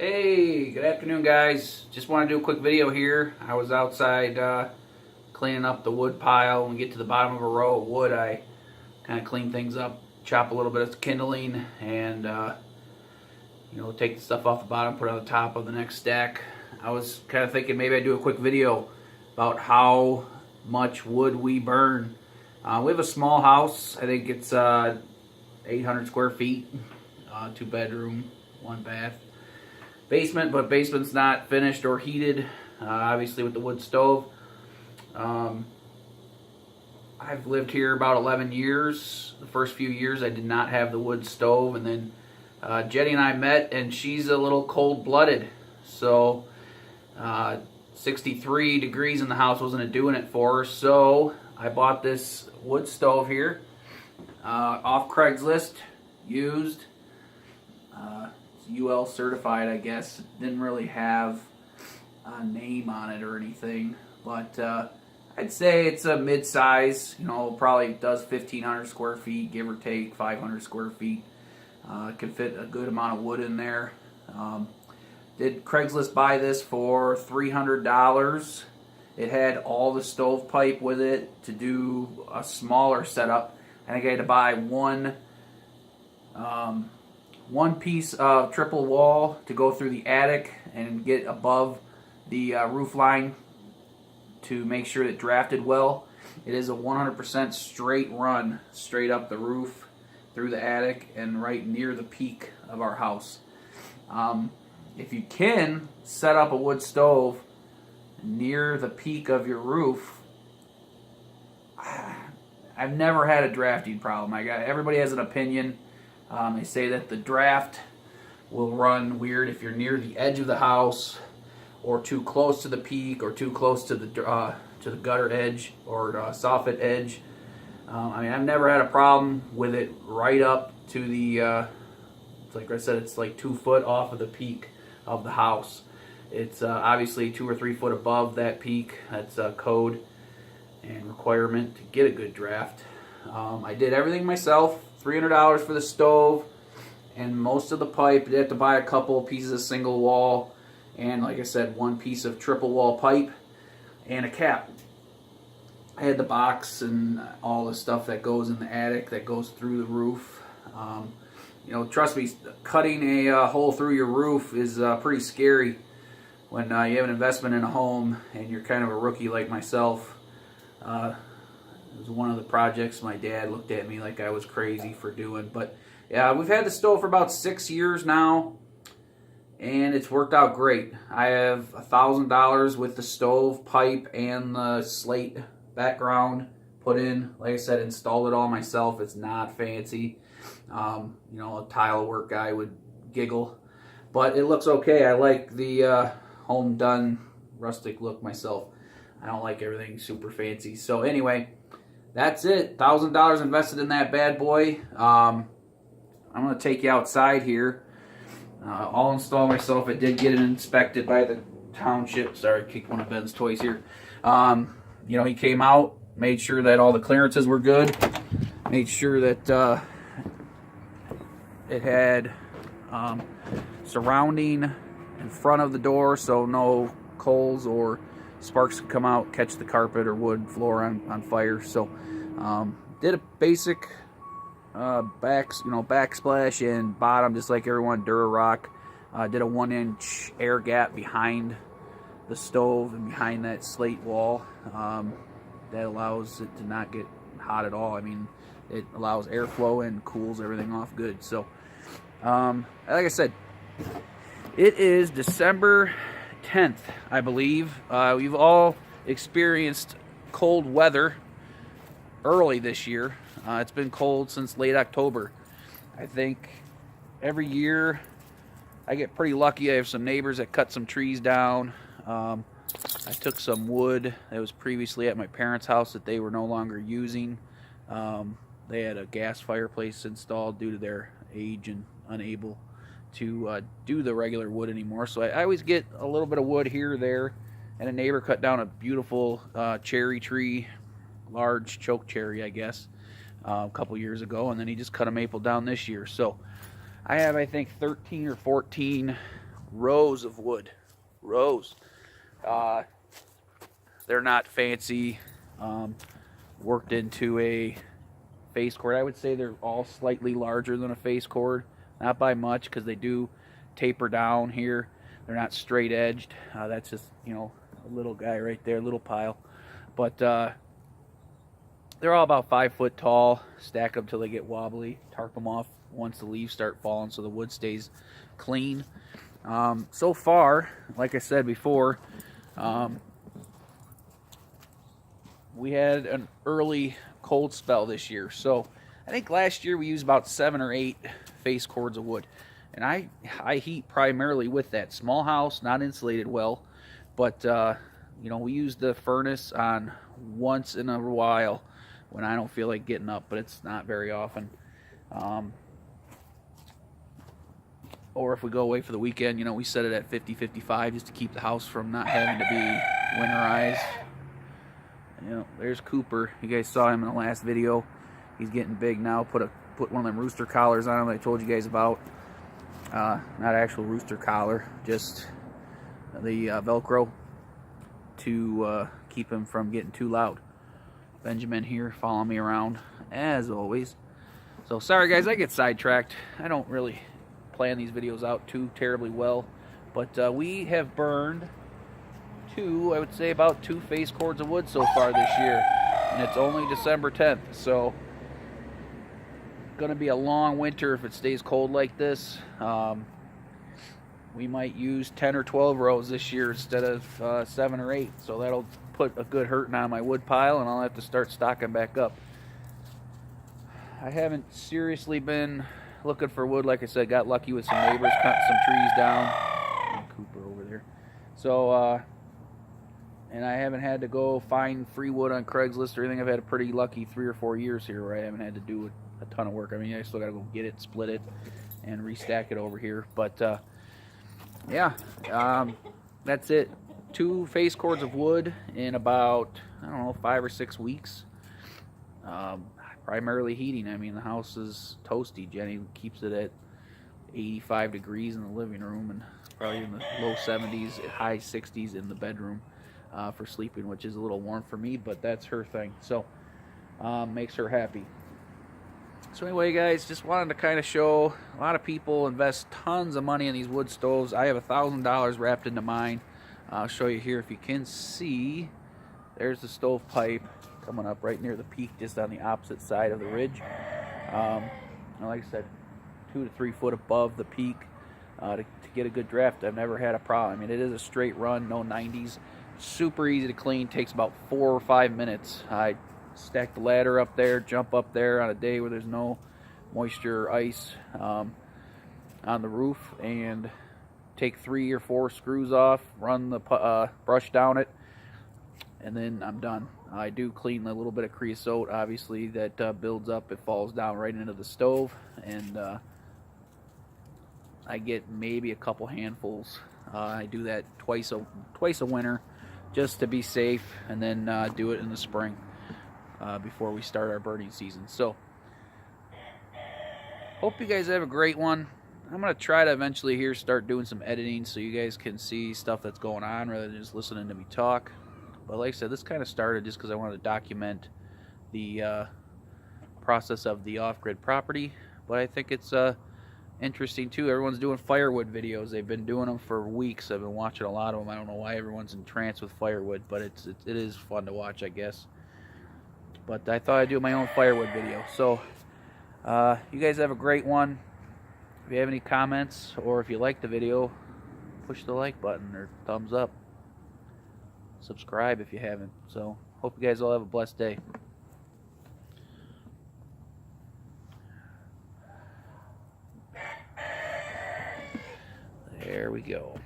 Hey, good afternoon, guys. Just want to do a quick video here. I was outside cleaning up the wood pile. When we get to the bottom of a row of wood, I kind of clean things up, chop a little bit of kindling, and take the stuff off the bottom, put it on the top of the next stack. I was kind of thinking maybe I'd do a quick video about how much wood we burn. We have a small house. I think it's 800 square feet, 2 bedroom, 1 bath. Basement, but basement's not finished or heated, obviously with the wood stove. I've lived here about 11 years. The first few years I did not have the wood stove, and then Jenny and I met, and she's a little cold-blooded. So 63 degrees in the house wasn't doing it for her, so I bought this wood stove here off Craigslist, used. UL certified, I guess. Didn't really have a name on it or anything, but I'd say it's a mid-size. Probably does 1,500 square feet, give or take 500 square feet. Can fit a good amount of wood in there. Did Craigslist buy this for $300? It had all the stovepipe with it to do a smaller setup. I think I had to buy one piece of triple wall to go through the attic and get above the roof line to make sure it drafted well. It is a 100% straight run, straight up the roof, through the attic, and right near the peak of our house. If you can set up a wood stove near the peak of your roof, I've never had a drafting problem. Everybody has an opinion. They say that the draft will run weird if you're near the edge of the house, or too close to the peak, or too close to the gutter edge or soffit edge. I've never had a problem with it right up to the. Like I said, it's like 2 foot off of the peak of the house. It's obviously 2 or 3 foot above that peak. That's a code and requirement to get a good draft. I did everything myself. $300 for the stove and most of the pipe. You have to buy a couple pieces of single wall, and like I said, one piece of triple wall pipe and a cap. I had the box and all the stuff that goes in the attic that goes through the roof. Trust me, cutting a hole through your roof is pretty scary when you have an investment in a home and you're kind of a rookie like myself. It was one of the projects my dad looked at me like I was crazy for doing. But yeah, we've had the stove for about 6 years now, and it's worked out great. I have $1,000 with the stove, pipe, and the slate background put in. Like I said, installed it all myself. It's not fancy. A tile work guy would giggle, but it looks okay. I like the home done rustic look myself. I don't like everything super fancy. So anyway, that's it. $1,000 invested in that bad boy. I'm going to take you outside here. I'll install myself. I did get it inspected by the township. Sorry, I kicked one of Ben's toys here. He came out, made sure that all the clearances were good, made sure that it had surrounding in front of the door, so no coals or sparks could come out, catch the carpet or wood floor on fire. So did a basic backsplash and bottom, just like everyone, Durarock. Did a 1-inch air gap behind the stove and behind that slate wall. That allows it to not get hot at all. It allows airflow and cools everything off good. So like I said, it is December 10th, I believe. We've all experienced cold weather early this year. It's been cold since late October. I think every year I get pretty lucky. I have some neighbors that cut some trees down. I took some wood that was previously at my parents' house that they were no longer using. They had a gas fireplace installed due to their age and unable to do the regular wood anymore. So I always get a little bit of wood here or there. And a neighbor cut down a beautiful cherry tree, large choke cherry, I guess, a couple years ago, and then he just cut a maple down this year. So I have, I think, 13 or 14 rows of wood. Rows. They're not fancy. Worked into a face cord. I would say they're all slightly larger than a face cord. Not by much, because they do taper down here. They're not straight edged. That's just, you know, a little guy right there, little pile. But they're all about 5 foot tall. Stack them till they get wobbly. Tarp them off once the leaves start falling so the wood stays clean. So far, like I said before, we had an early cold spell this year. So I think last year we used about 7 or 8 face cords of wood. And I heat primarily with that. Small house, not insulated well. But, you know, we use the furnace on once in a while when I don't feel like getting up. But it's not very often. Or if we go away for the weekend, you know, we set it at 50, 55 just to keep the house from not having to be winterized. You know, there's Cooper. You guys saw him in the last video. He's getting big now. Put one of them rooster collars on him that I told you guys about. Not actual rooster collar, just the Velcro to keep him from getting too loud. Benjamin here following me around as always. So sorry guys, I get sidetracked. I don't really plan these videos out too terribly well, but we have burned I would say about 2 face cords of wood so far this year, and it's only December 10th, so gonna be a long winter if it stays cold like this. We might use 10 or 12 rows this year instead of 7 or 8, so that'll put a good hurting on my wood pile, and I'll have to start stocking back up. I haven't seriously been looking for wood. Like I said, got lucky with some neighbors cutting some trees down. Cooper over there. So and I haven't had to go find free wood on Craigslist or anything. I've had a pretty lucky 3 or 4 years here where I haven't had to do a ton of work. I mean, I still got to go get it, split it, and restack it over here. But, yeah, that's it. 2 face cords of wood in about, I don't know, 5 or 6 weeks. Primarily heating. I mean, the house is toasty. Jenny keeps it at 85 degrees in the living room and probably in the low 70s, high 60s in the bedroom. For sleeping, which is a little warm for me, but that's her thing, so makes her happy. So anyway guys, just wanted to kind of show a lot of people invest tons of money in these wood stoves. I have $1,000 wrapped into mine. I'll show you here if you can see. There's the stove pipe coming up right near the peak, just on the opposite side of the ridge. Like I said, 2 to 3 foot above the peak to get a good draft. I've never had a problem. I mean, it is a straight run, no 90s. Super easy to clean, takes about 4 or 5 minutes. I stack the ladder up there, jump up there on a day where there's no moisture or ice on the roof, and take 3 or 4 screws off, run the brush down it, and then I'm done. I do clean a little bit of creosote, obviously, that builds up. It falls down right into the stove, and I get maybe a couple handfuls. I do that twice a winter, just to be safe, and then do it in the spring before we start our burning season. So hope you guys have a great one. I'm gonna try to eventually here start doing some editing so you guys can see stuff that's going on rather than just listening to me talk. But like I said, this kind of started just because I wanted to document the process of the off-grid property, but I think it's interesting too. Everyone's doing firewood videos. They've been doing them for weeks. I've been watching a lot of them. I don't know why everyone's entranced with firewood, but it is fun to watch, I guess. But I thought I'd do my own firewood video. So you guys have a great one. If you have any comments or if you like the video, push the like button or thumbs up. Subscribe if you haven't. So hope you guys all have a blessed day. There we go.